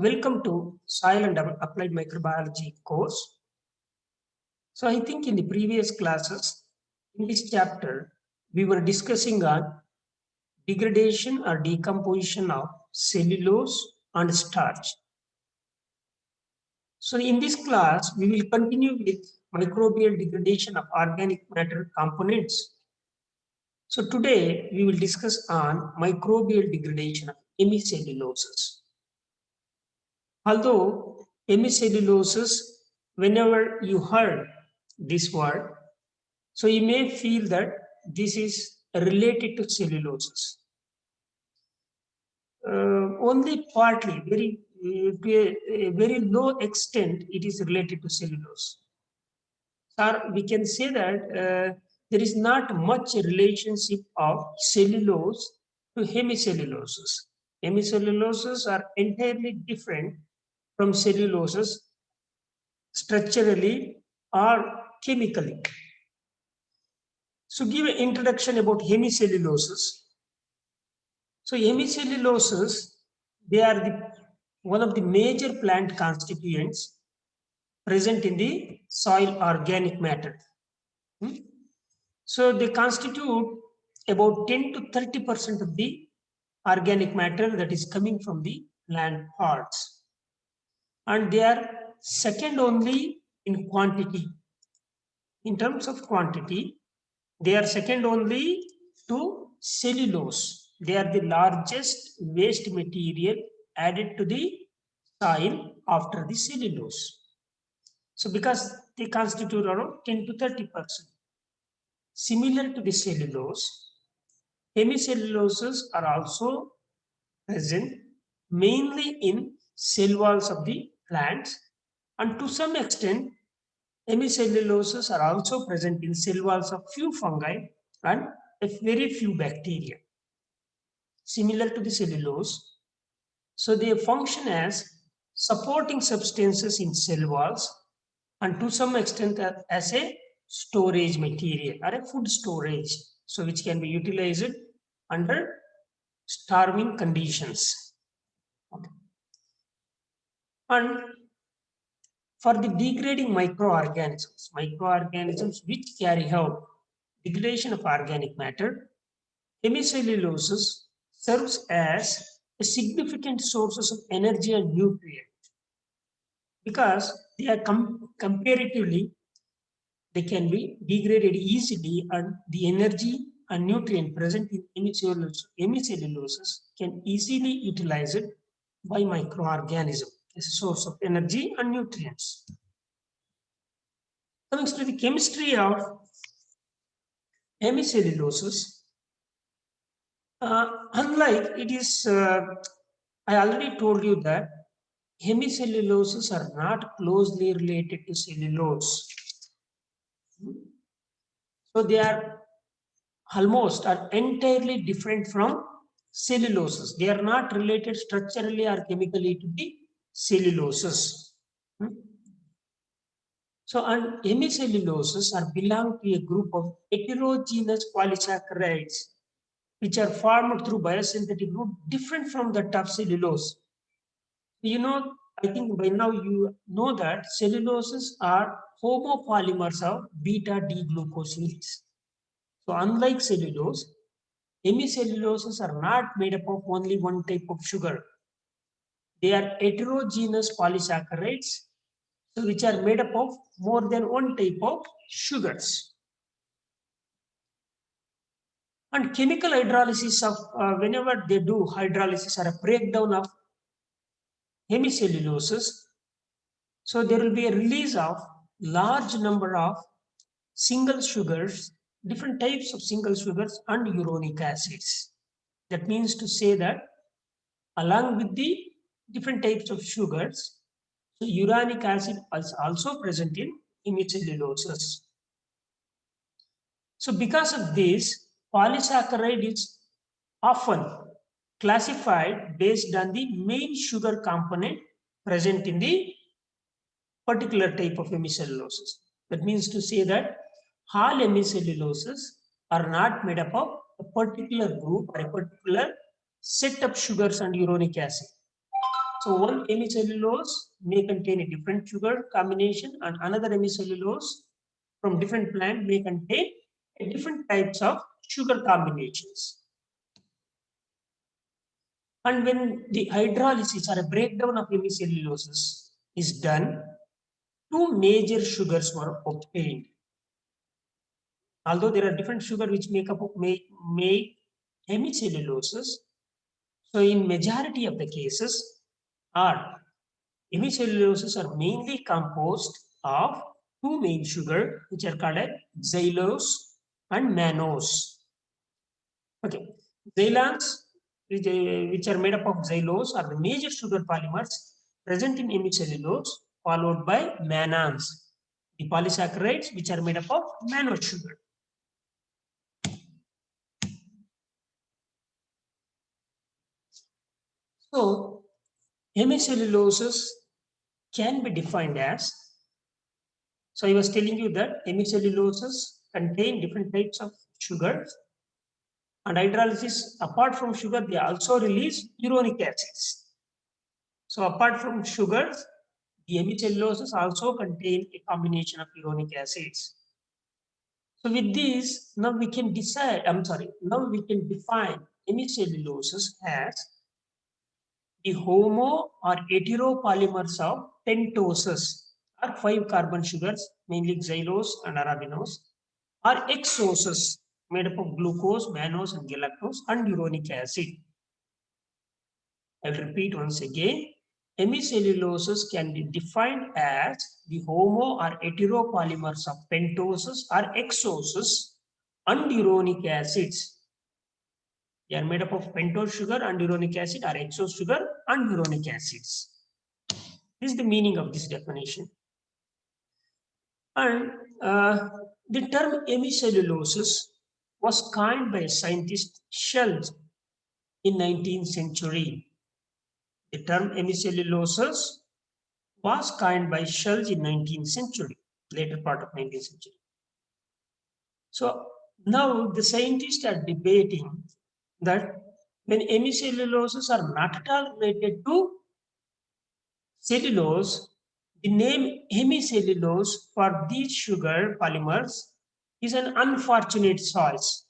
Welcome to Soil and Applied Microbiology course. So I think in the previous classes, in this chapter, we were discussing on degradation or decomposition of cellulose and starch. So in this class, we will continue with microbial degradation of organic matter components. So today, we will discuss on microbial degradation of hemicelluloses. Although hemicelluloses, whenever you heard this word, so you may feel that this is related to celluloses. Only partly, to a very low extent, it is related to cellulose. Or we can say that there is not much relationship of cellulose to hemicelluloses. Hemicelluloses are entirely different from celluloses structurally or chemically. So give an introduction about hemicelluloses. So hemicelluloses, they are one of the major plant constituents present in the soil organic matter. So they constitute about 10 to 30% of the organic matter that is coming from the plant parts. And they are second only in quantity. In terms of quantity, they are second only to cellulose. They are the largest waste material added to the soil after the cellulose. So because they constitute around 10 to 30%. Similar to the cellulose, hemicelluloses are also present mainly in cell walls of the plants, and to some extent hemicelluloses are also present in cell walls of few fungi and a very few bacteria. Similar to the cellulose, so they function as supporting substances in cell walls and to some extent as a storage material or a food storage, so which can be utilized under starving conditions. Okay. And for the degrading microorganisms which carry out degradation of organic matter, hemicelluloses serves as a significant sources of energy and nutrient because they are comparatively, they can be degraded easily, and the energy and nutrient present in hemicelluloses can easily utilize it by microorganism as a source of energy and nutrients. Coming to the chemistry of hemicelluloses, unlike it is, I already told you that hemicelluloses are not closely related to cellulose. So they are almost or entirely different from celluloses. They are not related structurally or chemically to the celluloses. So, and hemicelluloses are belong to a group of heterogeneous polysaccharides which are formed through biosynthetic route different from that of cellulose. You know, I think by now you know that celluloses are homopolymers of beta-D-glucosides. So unlike cellulose, hemicelluloses are not made up of only one type of sugar. They are heterogeneous polysaccharides, so which are made up of more than one type of sugars. And chemical hydrolysis of, whenever they do hydrolysis or a breakdown of hemicelluloses, so there will be a release of large number of single sugars, different types of single sugars and uronic acids. That means to say that along with the different types of sugars, so uronic acid is also present in hemicelluloses. So because of this, polysaccharide is often classified based on the main sugar component present in the particular type of hemicelluloses. That means to say that all hemicelluloses are not made up of a particular group or a particular set of sugars and uronic acid. So one hemicellulose may contain a different sugar combination, and another hemicellulose from different plant may contain different types of sugar combinations. And when the hydrolysis or a breakdown of hemicelluloses is done, two major sugars were obtained. Although there are different sugar which make hemicelluloses, so in majority of the cases, our hemicelluloses are mainly composed of two main sugar which are called xylose and mannose. Okay, xylans which are made up of xylose are the major sugar polymers present in hemicellulose, followed by mannans, the polysaccharides which are made up of mannose sugar. So hemicelluloses can be defined as, so I was telling you that hemicelluloses contain different types of sugars, and hydrolysis, apart from sugar, they also release uronic acids. So apart from sugars, the hemicelluloses also contain a combination of uronic acids. So with this, now we can define hemicelluloses as the homo or heteropolymers of pentoses, or 5 carbon sugars, mainly xylose and arabinose, or hexoses made up of glucose, mannose, and galactose, and uronic acid. I will repeat once again. Hemicelluloses can be defined as the homo or heteropolymers of pentoses or hexoses and uronic acids. They are made up of pentose sugar and uronic acid, or hexose sugar and uronic acids. This is the meaning of this definition. And the term hemicelluloses was coined by scientist Schulze in 19th century. The term hemicelluloses was coined by Schulze in 19th century, later part of 19th century. So now the scientists are debating that when hemicelluloses are not at all related to cellulose, the name hemicellulose for these sugar polymers is an unfortunate choice.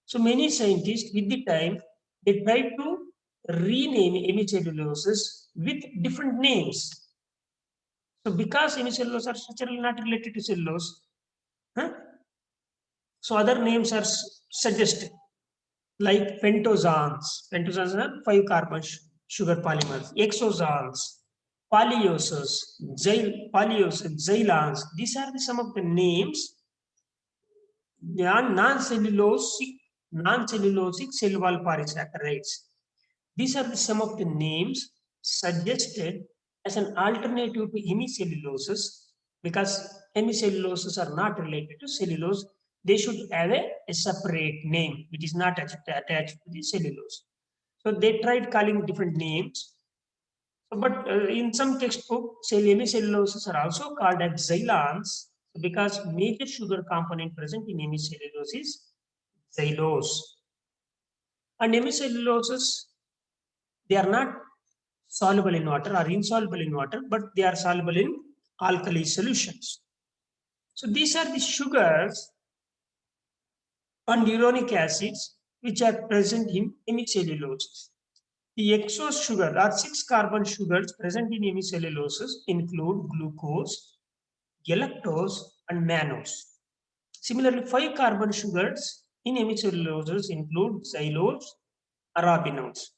So many scientists with the time, they tried to rename hemicelluloses with different names. So because hemicellulose are structurally not related to cellulose, so other names are suggested, like pentosanes. Pentosanes are 5 carbon sugar polymers. Hexosanes, polyoses, xylans. These are some of the names. They are non-cellulosic cell wall polysaccharides. These are some of the names suggested as an alternative to hemicelluloses, because hemicelluloses are not related to cellulose. They should have a separate name which is not attached to the cellulose. So they tried calling different names. But in some textbook, hemicelluloses are also called as xylans, because major sugar component present in hemicellulose is xylose. And hemicelluloses, they are not soluble in water or insoluble in water, but they are soluble in alkali solutions. So these are the sugars and uronic acids which are present in hemicelluloses. The hexose sugar or 6 carbon sugars present in hemicelluloses include glucose, galactose, and mannose. Similarly, 5 carbon sugars in hemicelluloses include xylose, arabinose,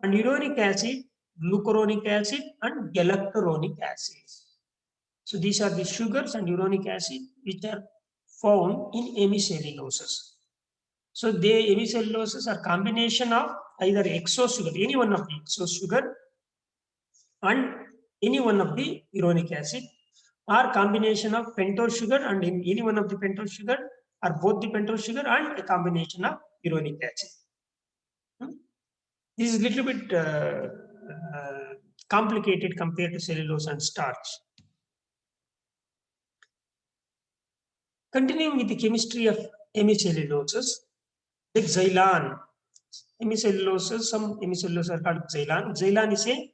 and uronic acid, glucuronic acid, and galacturonic acids. So these are the sugars and uronic acid which are found in hemicelluloses. So the hemicelluloses are combination of either hexose sugar, any one of the hexose sugar, and any one of the uronic acid, or combination of pentose sugar and in any one of the pentose sugar, or both the pentose sugar and a combination of uronic acid. This is a little bit complicated compared to cellulose and starch. Continuing with the chemistry of hemicelluloses, the xylan. Hemicelluloses, some hemicelluloses are called xylan. Xylan is a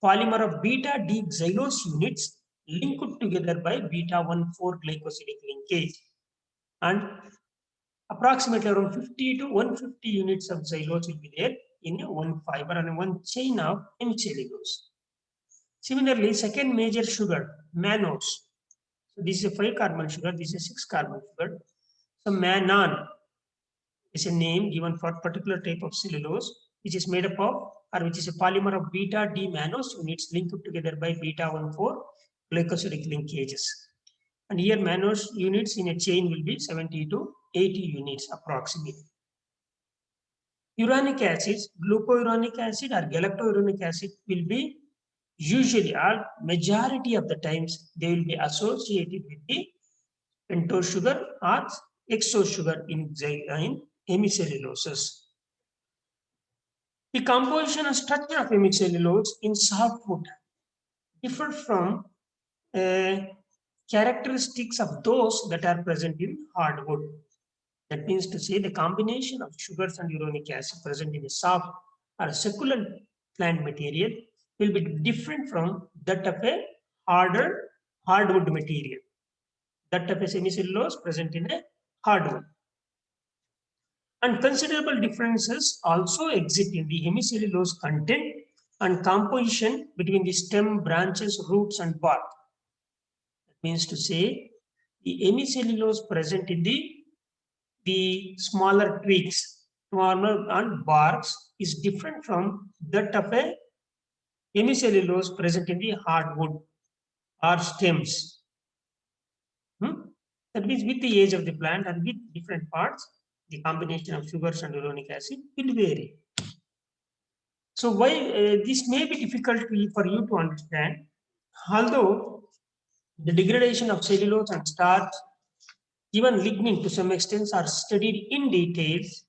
polymer of beta D xylose units linked together by beta 1,4 glycosidic linkage, and approximately around 50 to 150 units of xylose will be there in one fiber and one chain of hemicellulose. Similarly, second major sugar, mannose. So this is a 5-carbon sugar, this is a 6-carbon sugar. So mannan is a name given for particular type of cellulose, which is made up of, or which is a polymer of beta D mannose units linked together by beta 1,4 glycosidic linkages. And here mannose units in a chain will be 70 to 80 units approximately. Uronic acid, glucouronic acid or galactouronic acid will be usually, or majority of the times, they will be associated with the pentose sugar or hexose sugar in hemicelluloses. The composition and structure of hemicellulose in softwood differ from characteristics of those that are present in hardwood. That means to say the combination of sugars and uronic acid present in a soft or a succulent plant material will be different from that of a hardwood material. That of a semicellulose present in a hardwood. And considerable differences also exist in the hemicellulose content and composition between the stem, branches, roots, and bark. That means to say the hemicellulose present in the smaller twigs, smaller and barks is different from that of a hemicellulose present in the hardwood or stems. That means with the age of the plant and with different parts, the combination of sugars and uronic acid will vary. So why this may be difficult for you to understand, although the degradation of cellulose and starch, even lignin to some extent, are studied in details.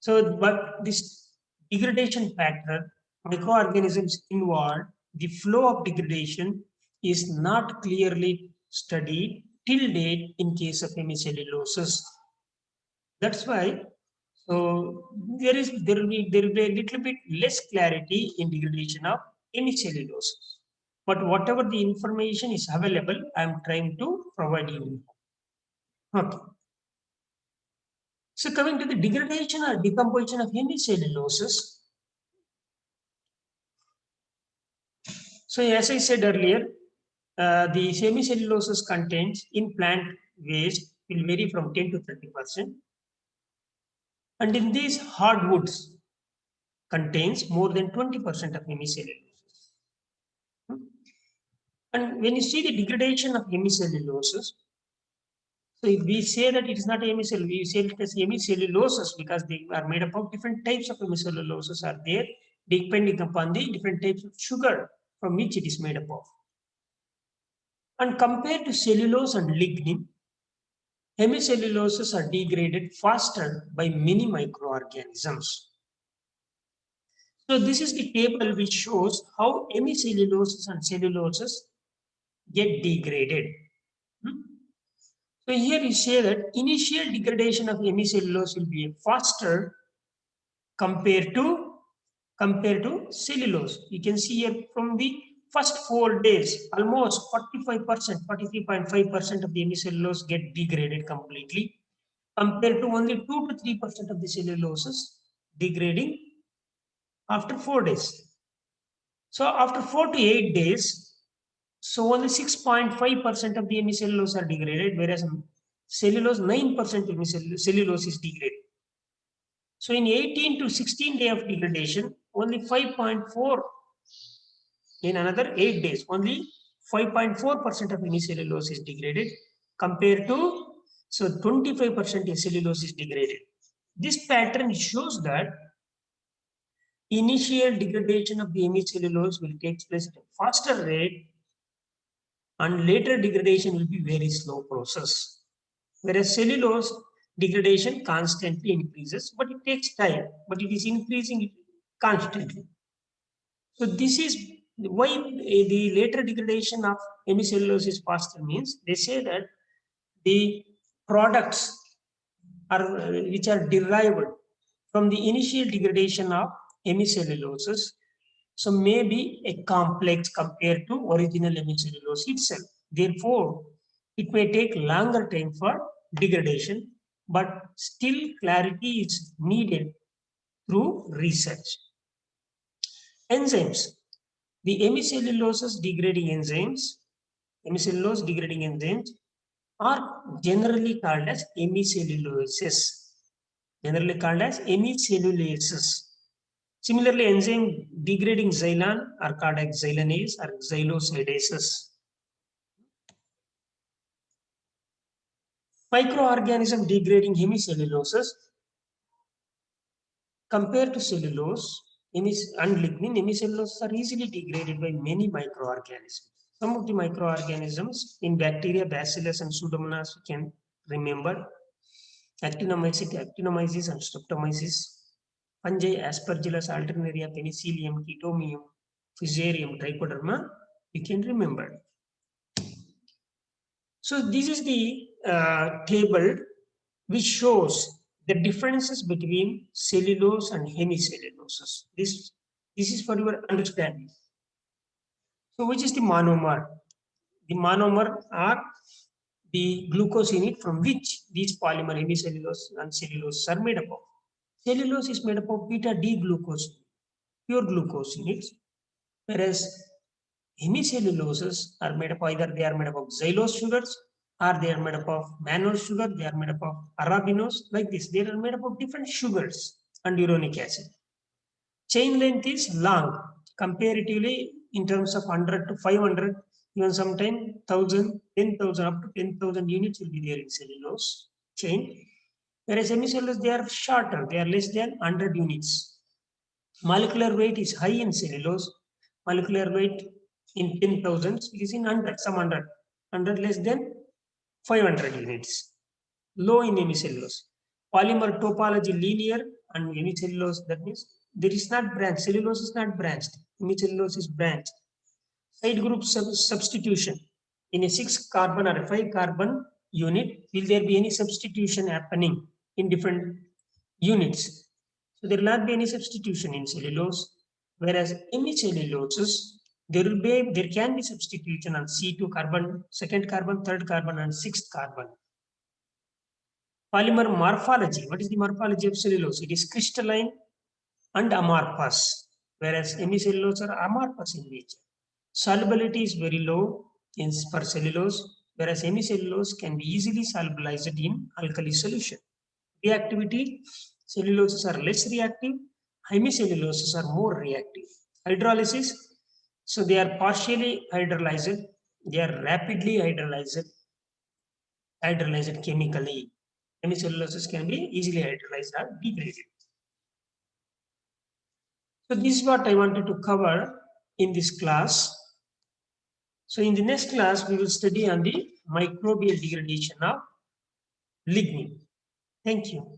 So, but this degradation factor, microorganisms involved, the flow of degradation is not clearly studied till date in case of hemicelluloses. That's why, so there will be a little bit less clarity in degradation of hemicelluloses. But whatever the information is available, I am trying to provide you. Okay. So coming to the degradation or decomposition of hemicelluloses. So as I said earlier, the hemicelluloses contains in plant waste will vary from 10 to 30%. And in these hardwoods contains more than 20% of hemicelluloses. And when you see the degradation of hemicelluloses, so if we say that it is not hemicellulose, we say it as hemicelluloses because they are made up of different types of hemicelluloses are there, depending upon the different types of sugar from which it is made up of. And compared to cellulose and lignin, hemicelluloses are degraded faster by many microorganisms. So this is the table which shows how hemicelluloses and celluloses get degraded. So here you say that initial degradation of hemicellulose will be faster compared to cellulose. You can see here from the first 4 days, almost 45%, 43.5% of the hemicellulose get degraded completely, compared to only 2 to 3% of the celluloses degrading after 4 days. So after 4 to 8 days, so only 6.5% of the hemicellulose are degraded, whereas cellulose 9% of cellulose is degraded. So in 18 to 16 days of degradation, only 5.4. In another 8 days, only 5.4% of hemicellulose is degraded compared to 25% cellulose is degraded. This pattern shows that initial degradation of the hemicellulose will take place at a faster rate and later degradation will be very slow process. Whereas cellulose degradation constantly increases, but it takes time, but it is increasing constantly. So this is why the later degradation of hemicellulose is faster means they say that the products are which are derived from the initial degradation of hemicelluloses. So maybe a complex compared to original hemicellulose itself. Therefore, it may take longer time for degradation, but still clarity is needed through research. Enzymes. The hemicellulose degrading enzymes are generally called as hemicellulases. Similarly, enzyme degrading xylon are called as xylanase or xylosidases. Microorganism degrading hemicelluloses compared to cellulose and lignin, hemicelluloses are easily degraded by many microorganisms. Some of the microorganisms in bacteria, bacillus, and pseudomonas we can remember: Actinomyces and Streptomyces, fungi, Aspergillus, Alternaria, Penicillium, Chaetomium, Fusarium, Trichoderma, you can remember. So this is the table which shows the differences between cellulose and hemicelluloses. This is for your understanding. So which is the monomer? The monomer are the glucose unit from which these polymer hemicellulose and cellulose are made up of. Cellulose is made up of beta D glucose, pure glucose units, whereas hemicelluloses are made up, either they are made up of xylose sugars or they are made up of mannose sugar, they are made up of arabinose, like this. They are made up of different sugars and uronic acid. Chain length is long, comparatively in terms of 100 to 500, even sometimes 1000, 10,000, up to 10,000 units will be there in cellulose chain. Whereas hemicellulose, they are shorter, they are less than 100 units. Molecular weight is high in cellulose. Molecular weight in 10,000 is in 100, some 100 less than 500 units. Low in hemicellulose. Polymer topology linear and hemicellulose, that means there is not branch. Cellulose is not branched. Hemicellulose is branched. Side group substitution. In a 6 carbon or a 5 carbon unit, will there be any substitution happening in different units? So there will not be any substitution in cellulose, whereas hemicelluloses, there can be substitution on C2 carbon, second carbon, third carbon, and sixth carbon. Polymer morphology. What is the morphology of cellulose? It is crystalline and amorphous, whereas hemicellulose are amorphous in nature. Solubility is very low for cellulose, whereas hemicellulose can be easily solubilized in alkali solution. Reactivity, celluloses are less reactive, hemicelluloses are more reactive. Hydrolysis, so they are partially hydrolyzed, they are rapidly hydrolyzed chemically. Hemicelluloses can be easily hydrolyzed or degraded. So this is what I wanted to cover in this class. So in the next class, we will study on the microbial degradation of lignin. Thank you.